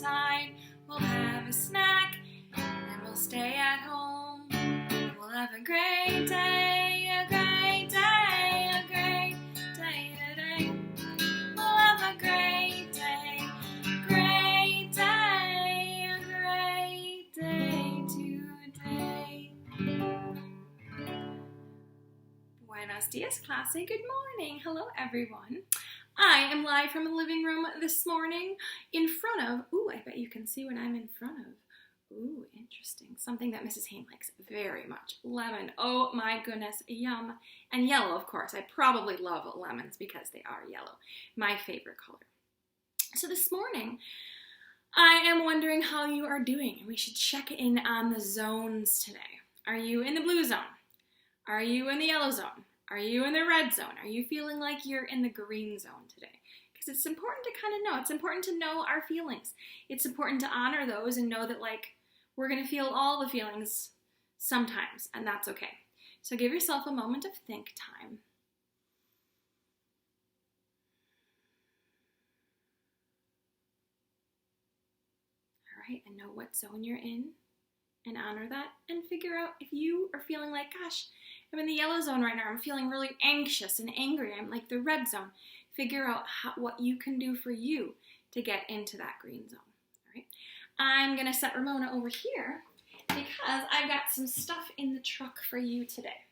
outside. We'll have a snack and we'll stay at home. We'll have a great day, a great day, a great day today. We'll have a great day, a great day today. Buenos dias, clase. Good morning. Hello, everyone. I am live from the living room this morning in front of, I bet you can see what I'm in front of. Interesting. Something that Mrs. Haen likes very much. Lemon. Oh my goodness, yum. And yellow, of course. I probably love lemons because they are yellow. My favorite color. So this morning, I am wondering how you are doing. We should check in on the zones today. Are you in the blue zone? Are you in the yellow zone? Are you in the red zone? Are you feeling like you're in the green zone today? Because it's important to kind of know. It's important to know our feelings. It's important to honor those and know that, like, we're going to feel all the feelings sometimes, and that's okay. So give yourself a moment of think time. All right, and know what zone you're in, and honor that, and figure out if you are feeling like, gosh, I'm in the yellow zone right now. I'm feeling really anxious and angry. I'm like the red zone. Figure out what you can do for you to get into that green zone. All right. I'm going to set Ramona over here because I've got some stuff in the truck for you today.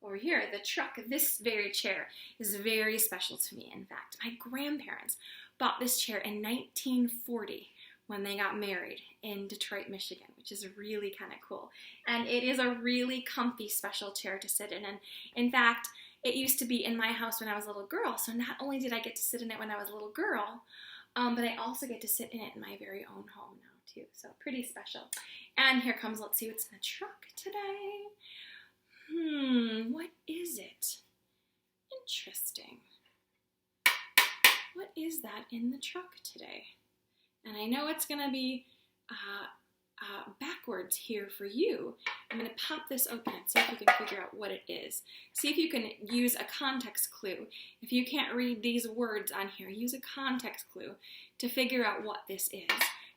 Over here, the truck, this very chair is very special to me. In fact, my grandparents bought this chair in 1940 when they got married in Detroit, Michigan, which is really kind of cool. And it is a really comfy, special chair to sit in. And in fact, it used to be in my house when I was a little girl. So not only did I get to sit in it when I was a little girl, but I also get to sit in it in my very own home now too. So pretty special. And here comes, let's see what's in the truck today. What is it? Interesting. What is that in the truck today? And I know it's going to be backwards here for you. I'm going to pop this open and see if you can figure out what it is. See if you can use a context clue. If you can't read these words on here, use a context clue to figure out what this is.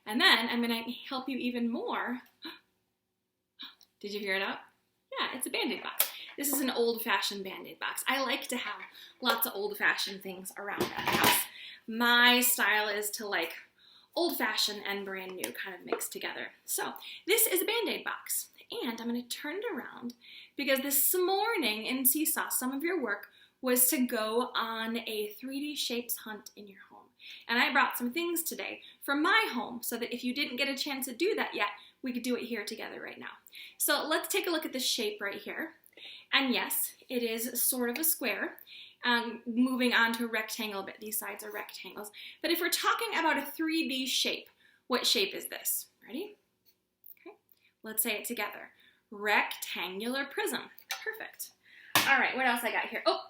And then I'm going to help you even more. Did you hear it out? Yeah, it's a Band-Aid box. This is an old-fashioned Band-Aid box. I like to have lots of old-fashioned things around at the house. My style is to like old-fashioned and brand new kind of mixed together. So this is a Band-Aid box, and I'm going to turn it around because this morning in Seesaw, some of your work was to go on a 3D shapes hunt in your home. And I brought some things today from my home so that if you didn't get a chance to do that yet, we could do it here together right now. So let's take a look at this shape right here. And yes, it is sort of a square. Moving on to a rectangle, but these sides are rectangles. But if we're talking about a 3D shape, what shape is this? Ready? Okay, let's say it together. Rectangular prism. Perfect. All right, what else I got here? Oh,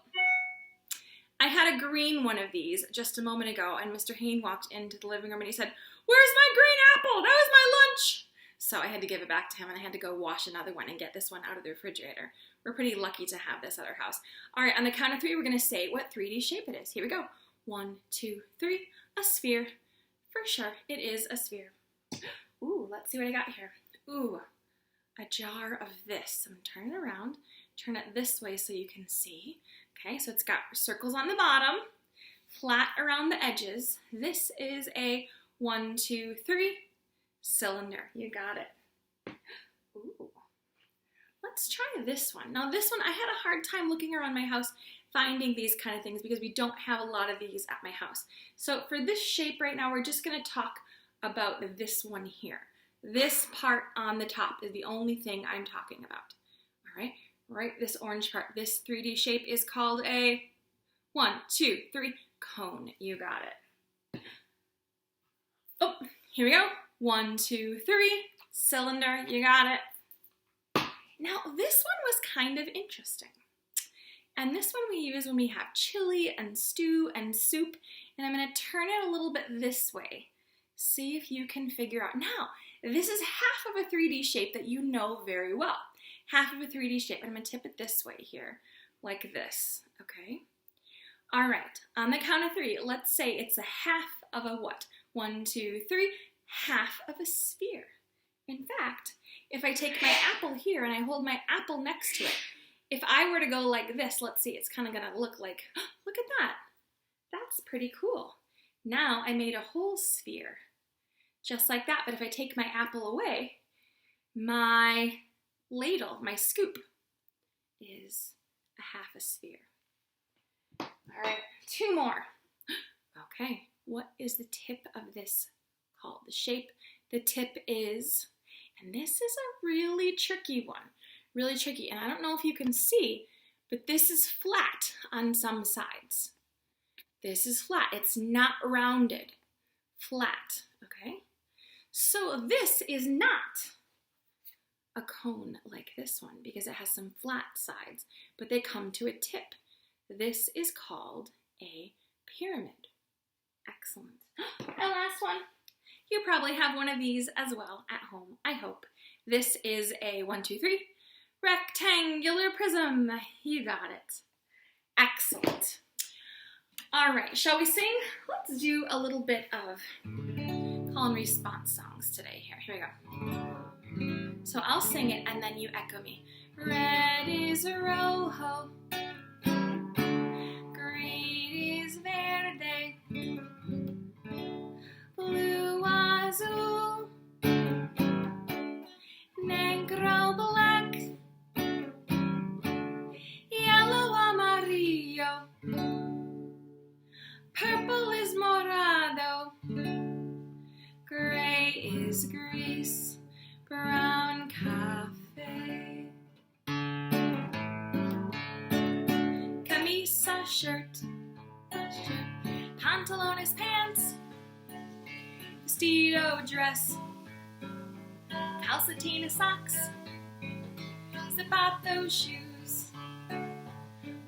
I had a green one of these just a moment ago, and Mr. Haen walked into the living room and he said, "Where's my green apple? That was my lunch." So I had to give it back to him, and I had to go wash another one and get this one out of the refrigerator. We're pretty lucky to have this at our house. All right, on the count of 3, we're going to say what 3D shape it is. Here we go. 1, 2, 3. A sphere. For sure, it is a sphere. Ooh, let's see what I got here. Ooh, a jar of this. I'm going to turn it around. Turn it this way so you can see. Okay, so it's got circles on the bottom, flat around the edges. This is a 1, 2, 3 cylinder. You got it. Ooh. Let's try this one. Now this one, I had a hard time looking around my house finding these kind of things because we don't have a lot of these at my house. So for this shape right now, we're just going to talk about this one here. This part on the top is the only thing I'm talking about. All right, right, this orange part, this 3D shape is called a 1, 2, 3 cone. You got it. Oh, here we go. 1, 2, 3 cylinder. You got it. Now, this one was kind of interesting. And this one we use when we have chili and stew and soup. And I'm going to turn it a little bit this way. See if you can figure out. Now, this is half of a 3D shape that you know very well. Half of a 3D shape. And I'm going to tip it this way here, like this. Okay? All right. On the count of 3, let's say it's a half of a what? 1, 2, 3. half of a sphere. In fact, if I take my apple here and I hold my apple next to it, if I were to go like this, let's see, it's kind of going to look like, look at that. That's pretty cool. Now I made a whole sphere, just like that. But if I take my apple away, my ladle, my scoop, is a half a sphere. All right, 2 more. Okay, what is the tip of this called? The shape, the tip is, and this is a really tricky one, really tricky. And I don't know if you can see, but this is flat on some sides. This is flat, it's not rounded, flat, okay? So this is not a cone like this one because it has some flat sides, but they come to a tip. This is called a pyramid. Excellent. And last one. You probably have one of these as well at home, I hope. This is a 1, 2, 3 rectangular prism. You got it. Excellent. All right, shall we sing? Let's do a little bit of call and response songs today. Here we go. So I'll sing it and then you echo me. Red is rojo, green is verde, blue azul, negro black, yellow amarillo, purple is morado, gray is grease, brown cafe. Camisa shirt, pantalones pants, vestido dress, calcetina socks, zapato shoes,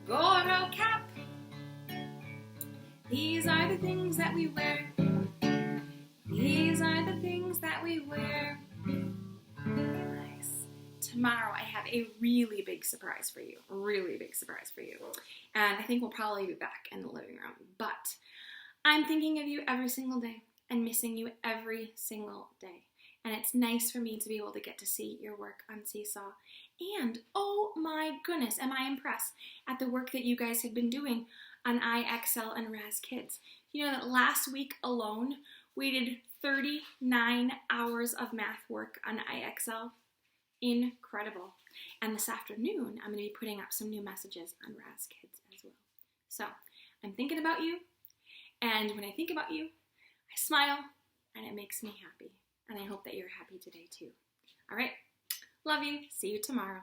gorro cap. These are the things that we wear. These are the things that we wear. Nice. Tomorrow I have a really big surprise for you. A really big surprise for you. And I think we'll probably be back in the living room. But I'm thinking of you every single day and missing you every single day. And it's nice for me to be able to get to see your work on Seesaw. And oh my goodness, am I impressed at the work that you guys have been doing on IXL and Raz Kids. You know that last week alone, we did 39 hours of math work on IXL. Incredible. And this afternoon, I'm going to be putting up some new messages on Raz Kids as well. So, I'm thinking about you, and when I think about you, I smile, and it makes me happy. And I hope that you're happy today too. All right, love you. See you tomorrow.